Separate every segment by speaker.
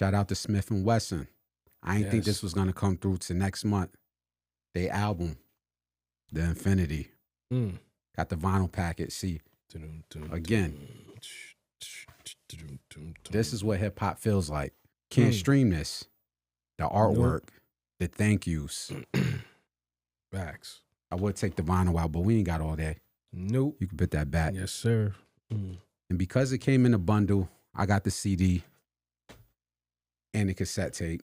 Speaker 1: Shout out to Smif-N-Wessun. I ain't think this was gonna come through to next month. They album, The Infinity. Got the vinyl packet. See, again, this is what hip hop feels like. Can't stream this. The artwork, the thank yous.
Speaker 2: Facts.
Speaker 1: I would take the vinyl out, but we ain't got all that.
Speaker 2: Nope.
Speaker 1: You can put that back.
Speaker 2: Yes, sir.
Speaker 1: And because it came in a bundle, I got the CD and the cassette tape.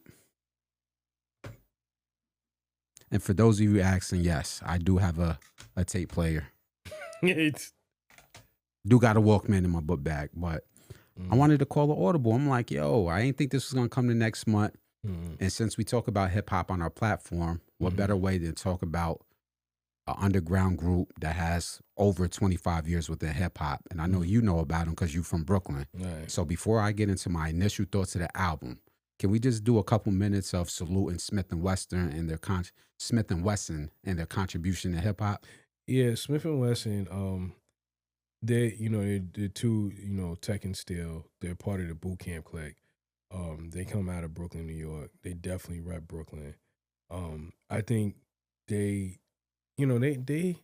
Speaker 1: And for those of you asking, yes, I do have a tape player. Do got a Walkman in my book bag, but I wanted to call an audible. I'm like, yo, I ain't think this was gonna come to next month. And since we talk about hip hop on our platform, what better way than talk about an underground group that has over 25 years within hip hop? And I know you know about them because you're from Brooklyn.
Speaker 2: Right.
Speaker 1: So before I get into my initial thoughts of the album, can we just do a couple minutes of saluting Smif-N-Wessun and their Smif-N-Wessun and their contribution to hip hop?
Speaker 2: Yeah, Smif-N-Wessun, they're two, Tech and Steel. They're part of the Boot Camp Clique. They come out of Brooklyn, New York. They definitely rep Brooklyn. I think they rep BK,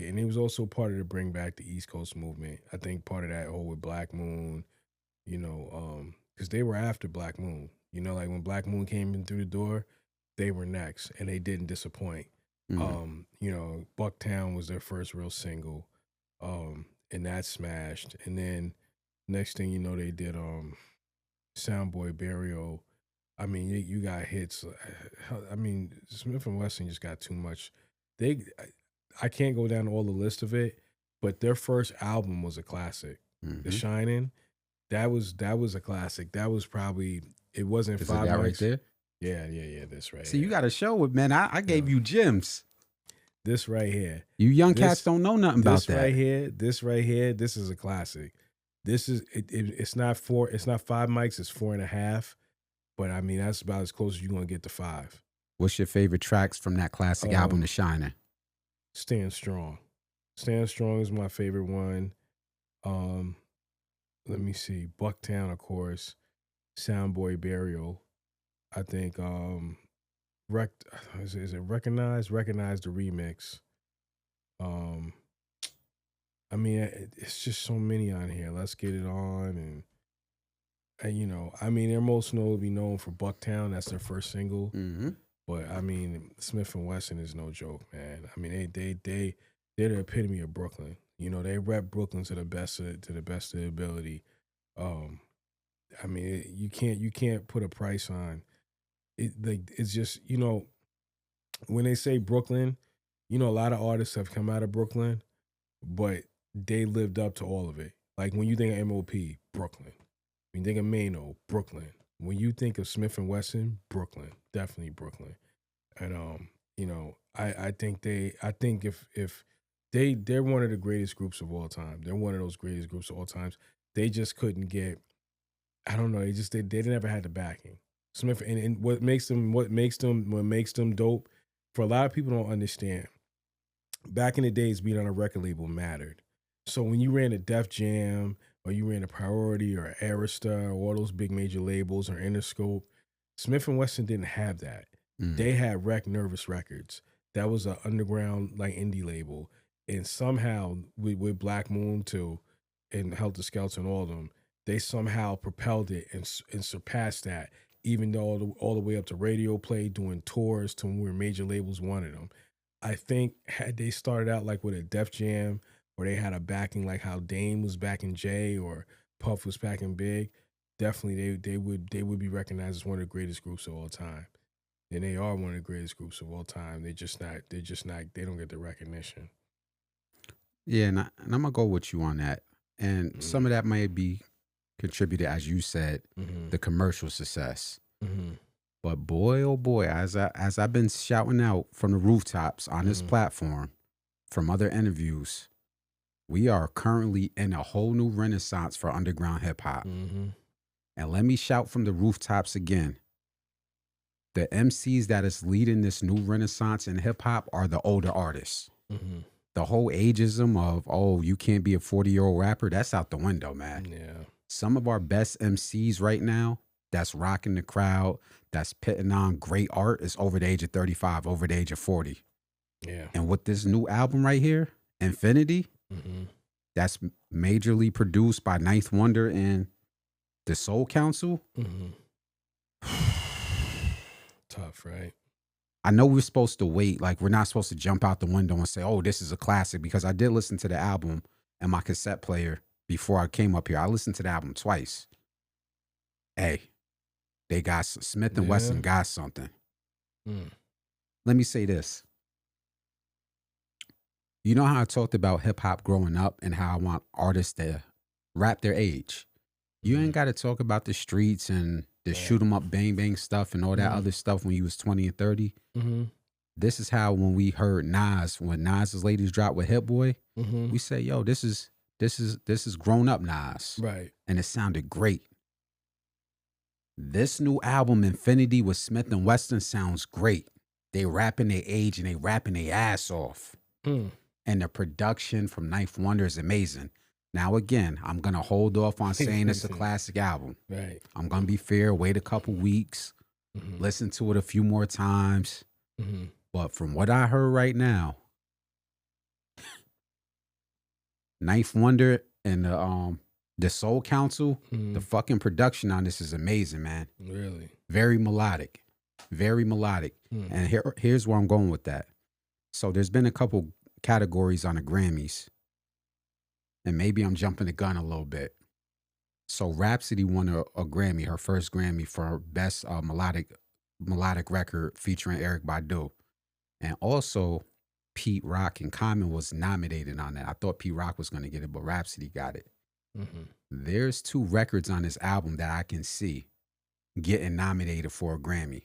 Speaker 2: and it was also part of the Bring Back the East Coast movement. I think part of that whole with Black Moon, because they were after Black Moon. Like when Black Moon came in through the door, they were next, and they didn't disappoint. Bucktown was their first real single, and that smashed. And then next thing you know, they did Soundboy Burial. I mean, you got hits. I mean, Smif-N-Wessun just got too much. I can't go down all the list of it, but their first album was a classic. The Shining, that was a classic. That was probably, it wasn't
Speaker 1: Is
Speaker 2: 5
Speaker 1: it that
Speaker 2: months.
Speaker 1: right there?
Speaker 2: Yeah, this right
Speaker 1: See,
Speaker 2: here.
Speaker 1: you got to show it, man. I gave you gems.
Speaker 2: This right here.
Speaker 1: You young cats don't know nothing about that.
Speaker 2: This right here, this is a classic. This is, it's not 5 mics, it's 4.5. But I mean, that's about as close as you're going to get to 5.
Speaker 1: What's your favorite tracks from that classic album, The Shining?
Speaker 2: Stand Strong. Stand Strong is my favorite one. Let me see. Bucktown, of course. Soundboy Burial. I think, is it Recognize? Recognize the remix. I mean, it's just so many on here. Let's Get It On. And I mean, they're most notably known for Bucktown. That's their first single. But I mean, Smif-N-Wessun is no joke, man. I mean, they're the epitome of Brooklyn. They rep Brooklyn to the best of their ability. I mean, you can't put a price on it. Like, it's just, when they say Brooklyn, a lot of artists have come out of Brooklyn, but they lived up to all of it. Like when you think of MOP, Brooklyn. When you think of Mano, Brooklyn. When you think of Smif-N-Wessun, Brooklyn, definitely Brooklyn. And I think if they're one of the greatest groups of all time. They're one of those greatest groups of all times. They just couldn't get, I don't know. They never had the backing. Smith and what makes them dope. For a lot of people don't understand. Back in the days, being on a record label mattered. So when you ran a Def Jam, or you ran a Priority or Arista or all those big major labels or Interscope, Smif-N-Wessun didn't have that. They had Nervous Records. That was an underground like indie label. And somehow with Black Moon too and Helter Skelter and all of them, they somehow propelled it and surpassed that, even though all the way up to radio play, doing tours to where major labels wanted them. I think had they started out like with a Def Jam, where they had a backing like how Dame was backing Jay or Puff was backing Big, definitely they would be recognized as one of the greatest groups of all time. And they are one of the greatest groups of all time. They don't get the recognition.
Speaker 1: Yeah, and I'm gonna go with you on that. And some of that may be contributed, as you said, the commercial success. But boy, oh boy, as I've been shouting out from the rooftops on this platform, from other interviews, we are currently in a whole new renaissance for underground hip hop. And let me shout from the rooftops again. The MCs that is leading this new renaissance in hip hop are the older artists. The whole ageism of, oh, you can't be a 40-year-old rapper, that's out the window, man.
Speaker 2: Yeah.
Speaker 1: some of our best MCs right now that's rocking the crowd, that's putting on great art is over the age of 35, over the age of 40.
Speaker 2: Yeah.
Speaker 1: And with this new album right here, Infinity, that's majorly produced by Ninth Wonder and the Soul Council.
Speaker 2: Tough, right?
Speaker 1: I know we're supposed to wait. Like, we're not supposed to jump out the window and say, oh, this is a classic, because I did listen to the album and my cassette player before I came up here. I listened to the album twice. Hey, they got Smif-N-Wessun got something. Let me say this. You know how I talked about hip hop growing up and how I want artists to rap their age? You ain't got to talk about the streets and the shoot 'em up, bang bang stuff and all that other stuff when you was 20 and 30. This is how, when we heard Nas, when Nas's latest dropped with Hit Boy, we say, yo, this is grown up Nas.
Speaker 2: Right.
Speaker 1: And it sounded great. This new album, Infinity, with Smif-N-Wessun, sounds great. They rapping their age and they rapping their ass off. And the production from Ninth Wonder is amazing. Now, again, I'm going to hold off on saying it's a classic album.
Speaker 2: Right.
Speaker 1: I'm going to be fair, wait a couple weeks, listen to it a few more times. But from what I heard right now, Ninth Wonder and the Soul Council, the fucking production on this is amazing, man.
Speaker 2: Really?
Speaker 1: Very melodic. Very melodic. And here's where I'm going with that. So there's been a couple categories on the Grammys. And maybe I'm jumping the gun a little bit. So Rhapsody won a Grammy, her first Grammy, for best melodic record featuring Erykah Badu. And also Pete Rock and Common was nominated on that. I thought Pete Rock was going to get it, but Rhapsody got it. There's 2 records on this album that I can see getting nominated for a Grammy.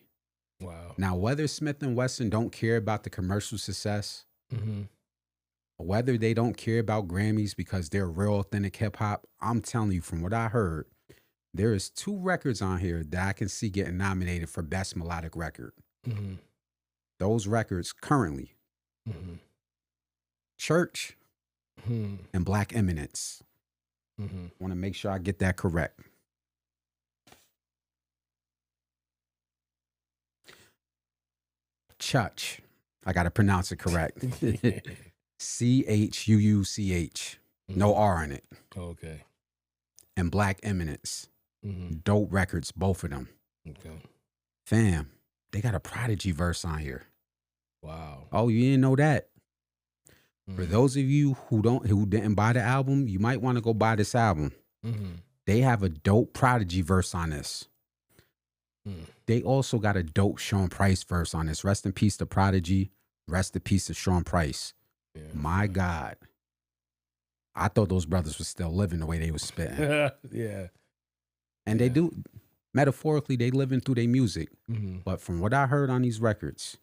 Speaker 2: Wow.
Speaker 1: Now, whether Smif-N-Wessun don't care about the commercial success, whether they don't care about Grammys because they're real authentic hip hop, I'm telling you, from what I heard, there is 2 records on here that I can see getting nominated for best melodic record. Those records currently, Church and Black Eminence. Want to make sure I get that correct. Church. I got to pronounce it correct. Chuuch. No R in it.
Speaker 2: Okay.
Speaker 1: And Black Eminence. Dope records, both of them.
Speaker 2: Okay.
Speaker 1: Fam, they got a Prodigy verse on here.
Speaker 2: Wow.
Speaker 1: Oh, you didn't know that? For those of you who didn't buy the album, you might want to go buy this album. They have a dope Prodigy verse on this. They also got a dope Sean Price verse on this. Rest in peace to Prodigy. Rest in peace to Sean Price. Yeah, my God. I thought those brothers were still living the way they was spitting.
Speaker 2: Yeah.
Speaker 1: And they do, metaphorically, they living through their music. But from what I heard on these records,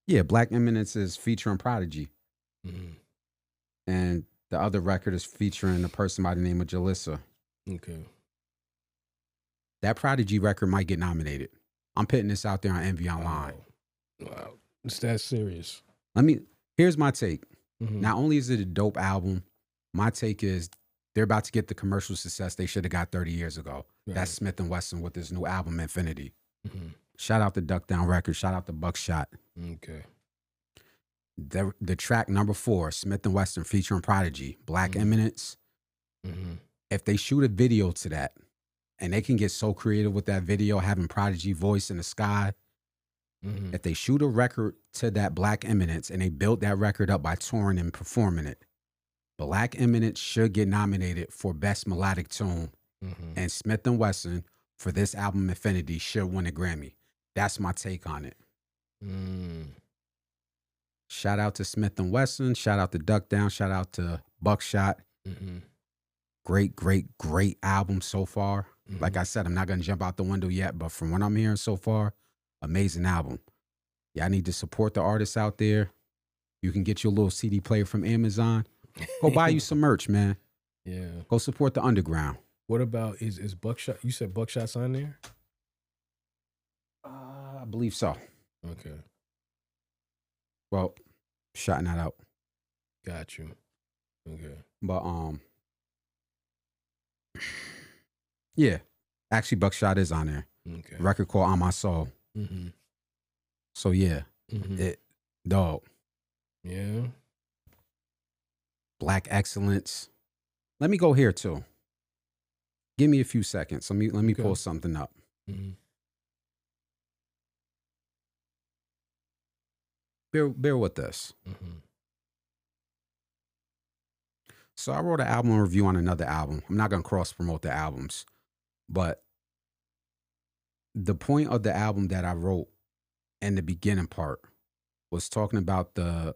Speaker 1: yeah, Black Eminence is featuring Prodigy. And the other record is featuring a person by the name of Jalissa.
Speaker 2: Okay.
Speaker 1: That Prodigy record might get nominated. I'm putting this out there on Enveonline.
Speaker 2: Wow. It's that serious.
Speaker 1: Here's my take. Not only is it a dope album, my take is they're about to get the commercial success they should have got 30 years ago. Right. That's Smif-N-Wessun with his new album, Infinity. Shout out to Duck Down Records. Shout out to Buckshot.
Speaker 2: Okay.
Speaker 1: The track number 4, Smif-N-Wessun featuring Prodigy, Black Eminence. If they shoot a video to that, and they can get so creative with that video, having Prodigy voice in the sky. If they shoot a record to that Black Eminence and they build that record up by touring and performing it, Black Eminence should get nominated for Best Melodic Tune. And Smif-N-Wessun for this album, Infinity, should win a Grammy. That's my take on it. Shout out to Smif-N-Wessun. Shout out to Duck Down. Shout out to Buckshot. Great, great, great album so far. Like I said, I'm not going to jump out the window yet, but from what I'm hearing so far, amazing album. Y'all need to support the artists out there. You can get your little CD player from Amazon. Go buy you some merch, man.
Speaker 2: Yeah.
Speaker 1: Go support the underground.
Speaker 2: What about, is Buckshot, you said Buckshot's on there?
Speaker 1: I believe so.
Speaker 2: Okay.
Speaker 1: Well, shouting that out.
Speaker 2: Got you. Okay.
Speaker 1: But Yeah. Actually, Buckshot is on there.
Speaker 2: Okay.
Speaker 1: Record called On My Soul.
Speaker 2: Mm-hmm.
Speaker 1: So yeah.
Speaker 2: Mm-hmm.
Speaker 1: It dog.
Speaker 2: Yeah.
Speaker 1: Black Excellence. Let me go here too. Give me a few seconds. Let me pull something up.
Speaker 2: Mm-hmm.
Speaker 1: Bear with us.
Speaker 2: Mm-hmm.
Speaker 1: So I wrote an album review on another album. I'm not gonna cross promote the albums, but the point of the album that I wrote in the beginning part was talking about the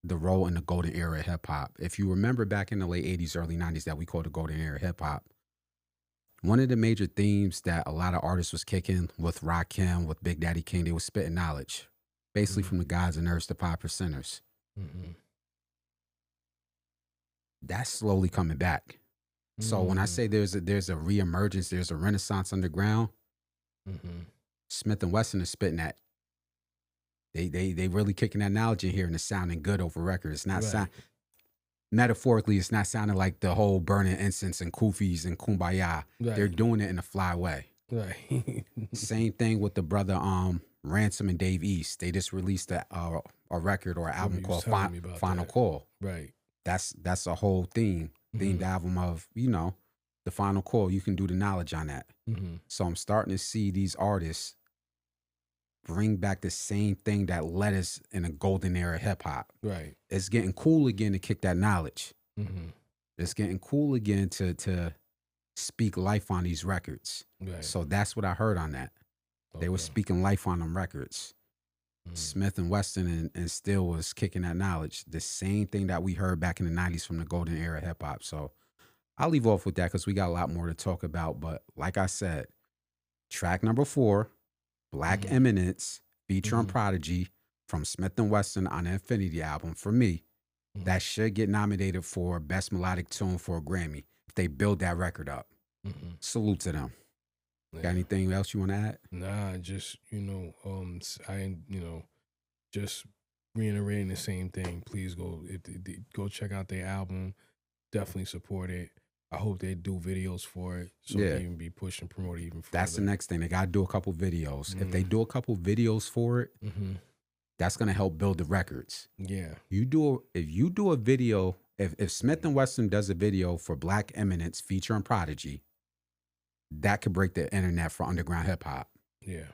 Speaker 1: role in the golden era of hip hop. If you remember back in the late 80s, early 90s that we called the golden era of hip hop, one of the major themes that a lot of artists was kicking with Rakim, with Big Daddy King, they was spitting knowledge, basically from the guys and nerds to 5%ers.
Speaker 2: Mm-hmm.
Speaker 1: That's slowly coming back. So when I say there's a reemergence, there's a renaissance underground, Smif-N-Wessun is spitting that. They really kicking that knowledge in here and it's sounding good over record. It's not metaphorically, it's not sounding like the whole burning incense and kufis and kumbaya.
Speaker 2: Right.
Speaker 1: They're doing it in a fly way.
Speaker 2: Right.
Speaker 1: Same thing with the brother Ransom and Dave East. They just released a record or an album called Final Call.
Speaker 2: Right.
Speaker 1: That's a whole themed album of, you know, the final call. You can do the knowledge on that. So I'm starting to see these artists bring back the same thing that led us in a golden era hip hop.
Speaker 2: Right.
Speaker 1: It's getting cool again to kick that knowledge. It's getting cool again to speak life on these records.
Speaker 2: Right.
Speaker 1: So that's what I heard on that. They were speaking life on them records. Smif-N-Wessun and Still was kicking that knowledge. The same thing that we heard back in the 90s from the golden era hip hop. So I'll leave off with that because we got a lot more to talk about. But like I said, track number 4, Black Eminence, featuring Prodigy from Smif-N-Wessun on the Infinity album. For me, that should get nominated for Best Melodic Tune for a Grammy if they build that record up. Salute to them. Got anything else you want to add?
Speaker 2: Nah, just, just reiterating the same thing. Please go check out their album. Definitely support it. I hope they do videos for it so they can be pushed and promoted even further.
Speaker 1: That's the next thing. They got to do a couple videos. If they do a couple videos for it, that's going to help build the records.
Speaker 2: Yeah.
Speaker 1: If you do a video, if Smif-N-Wessun does a video for Black Eminence featuring Prodigy, that could break the internet for underground hip hop.
Speaker 2: Yeah.